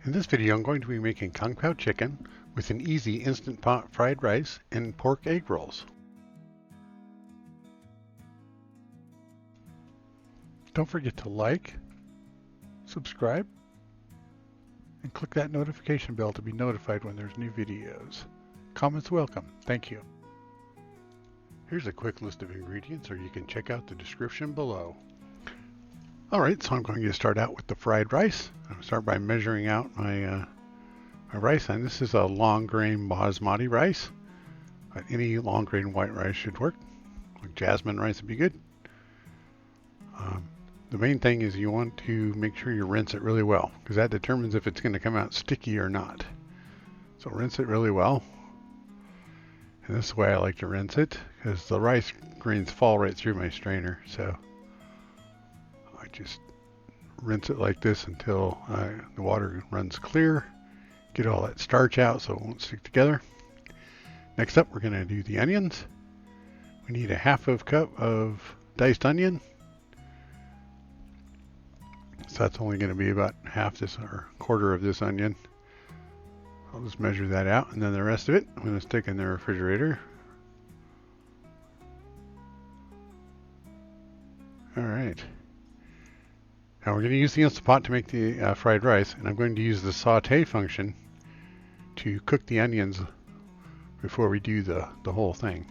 In this video, I'm going to be making Kung Pao Chicken with an easy instant pot fried rice and pork egg rolls. Don't forget to like, subscribe, and click that notification bell to be notified when there's new videos. Comments welcome. Thank you. Here's a quick list of ingredients, or you can check out the description below. Alright, so I'm going to start out with the fried rice. I'll start by measuring out my rice, and this is a long grain basmati rice. But any long grain white rice should work. Like jasmine rice would be good. The main thing is you want to make sure you rinse it really well, because that determines if it's going to come out sticky or not. So rinse it really well. And this is the way I like to rinse it, because the rice grains fall right through my strainer. So I just rinse it like this until the water runs clear. Get all that starch out so it won't stick together. Next up, we're going to do the onions. We need a half cup of diced onion. So that's only going to be about half this or quarter of this onion. I'll just measure that out, and then the rest of it I'm going to stick in the refrigerator. All right. Now we're going to use the Instant Pot to make the fried rice, and I'm going to use the saute function to cook the onions before we do the whole thing.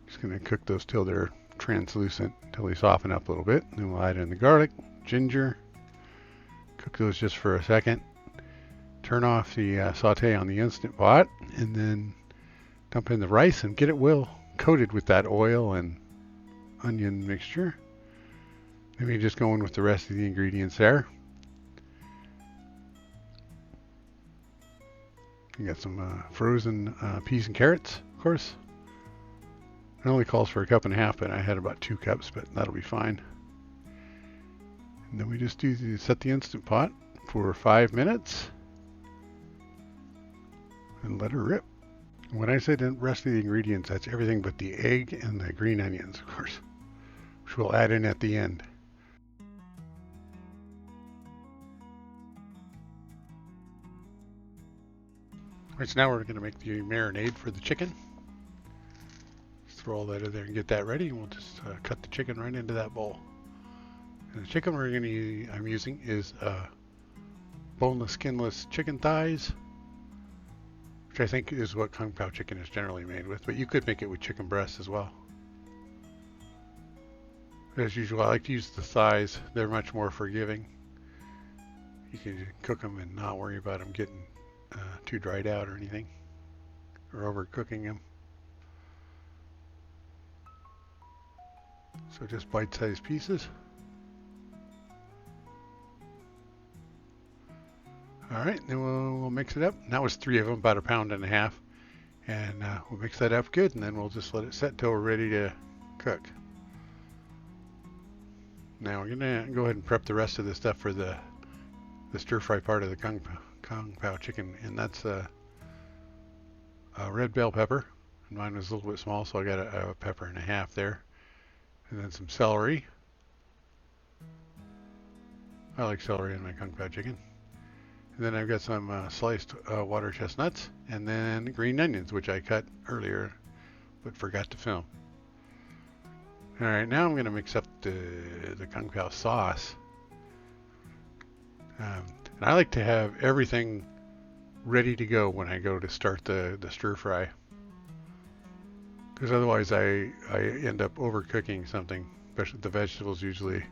Just going to cook those till they're translucent, till they soften up a little bit. Then we'll add in the garlic, ginger, cook those just for a second. Turn off the saute on the Instant Pot, and then dump in the rice and get it well coated with that oil and onion mixture. Then we just go in with the rest of the ingredients there. You got some frozen peas and carrots, of course. It only calls for a cup and a half, but I had about 2 cups, but that'll be fine. And then we just set the Instant Pot for 5 minutes and let her rip. When I say the rest of the ingredients, that's everything but the egg and the green onions, of course, which we'll add in at the end. Right, so now we're going to make the marinade for the chicken. Just throw all that in there and get that ready, and we'll just cut the chicken right into that bowl. And the chicken I'm using is boneless, skinless chicken thighs, which I think is what Kung Pao chicken is generally made with, but you could make it with chicken breasts as well. As usual, I like to use the thighs. They're much more forgiving. You can cook them and not worry about them getting too dried out or anything, or overcooking them. So just bite-sized pieces. All right, then we'll mix it up. And that was 3 of them, about 1.5 pounds, and we'll mix that up good, and then we'll just let it set till we're ready to cook. Now we're gonna go ahead and prep the rest of the stuff for the stir-fry part of the Kung Pao chicken, and that's a red bell pepper. And mine was a little bit small, so I got a pepper and a half there, and then some celery. I like celery in my Kung Pao chicken. And then I've got some sliced water chestnuts, and then green onions, which I cut earlier but forgot to film. All right, now I'm going to mix up the Kung Pao sauce. And I like to have everything ready to go when I go to start the stir fry, because otherwise I end up overcooking something, especially the vegetables usually,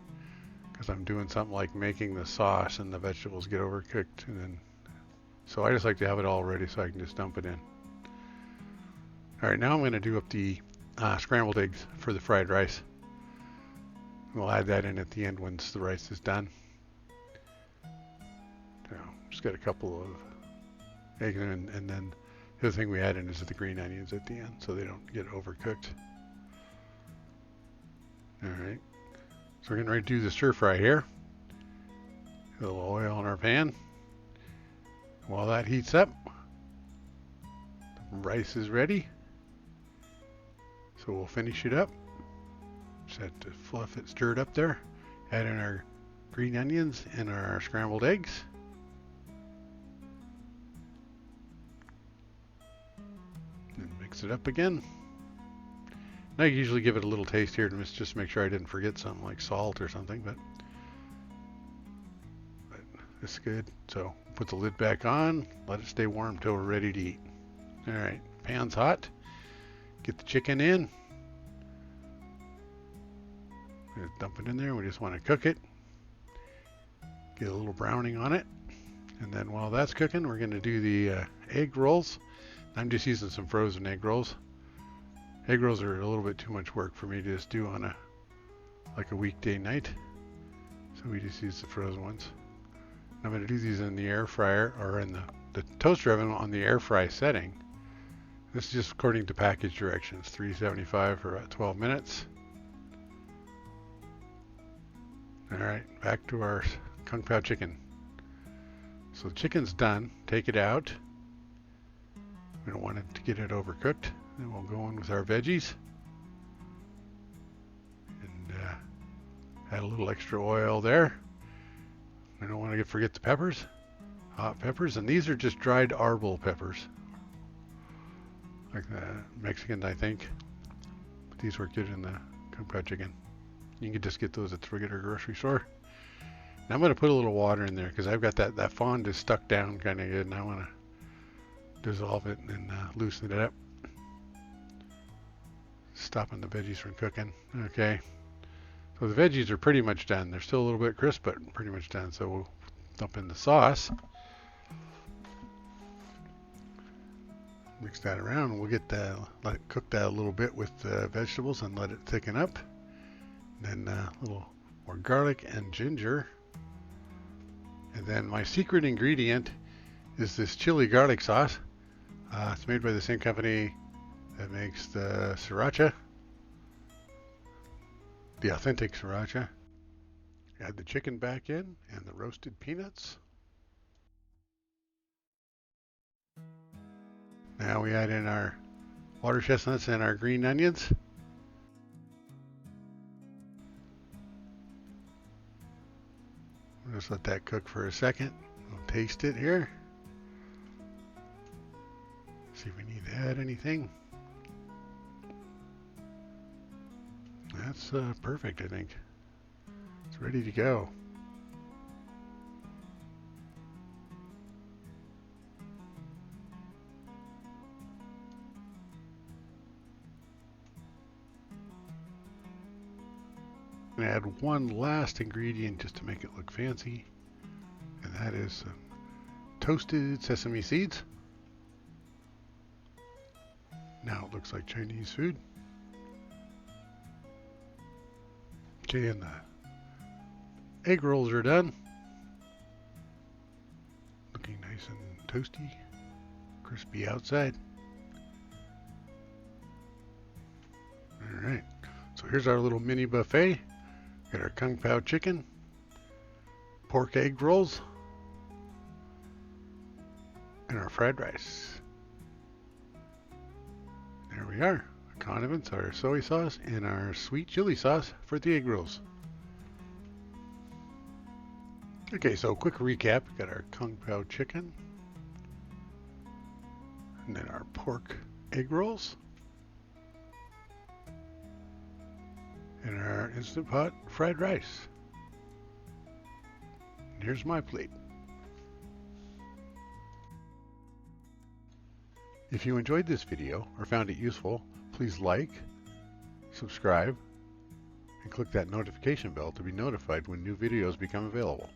because I'm doing something like making the sauce and the vegetables get overcooked, and then so I just like to have it all ready so I can just dump it in. All right, now I'm going to do up the scrambled eggs for the fried rice. We'll add that in at the end once the rice is done. So just got a couple of eggs in, and then the other thing we add in is the green onions at the end so they don't get overcooked. All right, so we're getting ready to do the stir fry here. A little oil in our pan. While that heats up, the rice is ready. So we'll finish it up. Just have to stir it up there. Add in our green onions and our scrambled eggs. mix it up again. And I usually give it a little taste here to just to make sure I didn't forget something like salt or something, but it's good. So put the lid back on, let it stay warm until we're ready to eat. All right, pan's hot. Get the chicken in. Dump it in there. We just want to cook it. Get a little browning on it. And then while that's cooking, we're going to do the egg rolls. I'm just using some frozen egg rolls. Egg rolls are a little bit too much work for me to just do on a weekday night. So we just use the frozen ones. I'm going to do these in the air fryer or in the toaster oven on the air fry setting. This is just according to package directions. 375 for about 12 minutes. All right, back to our Kung Pao chicken. So the chicken's done. Take it out. We don't want it to get it overcooked. Then we'll go in with our veggies and add a little extra oil there. We don't want to forget the peppers, hot peppers, and these are just dried Arbol peppers, like the Mexican, I think. But these work good in the Kung Pao chicken. You can just get those at the regular grocery store. Now I'm going to put a little water in there because I've got that fond is stuck down kind of good, and I want to dissolve it and loosen it up, stopping the veggies from cooking. Okay, so the veggies are pretty much done. They're still a little bit crisp, but pretty much done. So we'll dump in the sauce, mix that around, and we'll get let it cook that a little bit with the vegetables and let it thicken up. And then a little more garlic and ginger. And then my secret ingredient is this chili garlic sauce. It's made by the same company that makes the sriracha, the authentic sriracha. Add the chicken back in and the roasted peanuts. Now we add in our water chestnuts and our green onions. We'll just let that cook for a second. We'll taste it here. See if we need to add anything. That's perfect, I think. It's ready to go. I'm going to add one last ingredient just to make it look fancy, and that is some toasted sesame seeds. Now it looks like Chinese food. Okay, and the egg rolls are done. Looking nice and toasty, crispy outside. All right, so here's our little mini buffet. Got our Kung Pao chicken, pork egg rolls, and our fried rice. There we are. Our condiments, our soy sauce, and our sweet chili sauce for the egg rolls. Okay, so quick recap. We got our Kung Pao chicken, and then our pork egg rolls, and our Instant Pot fried rice. And here's my plate. If you enjoyed this video or found it useful, please like, subscribe, and click that notification bell to be notified when new videos become available.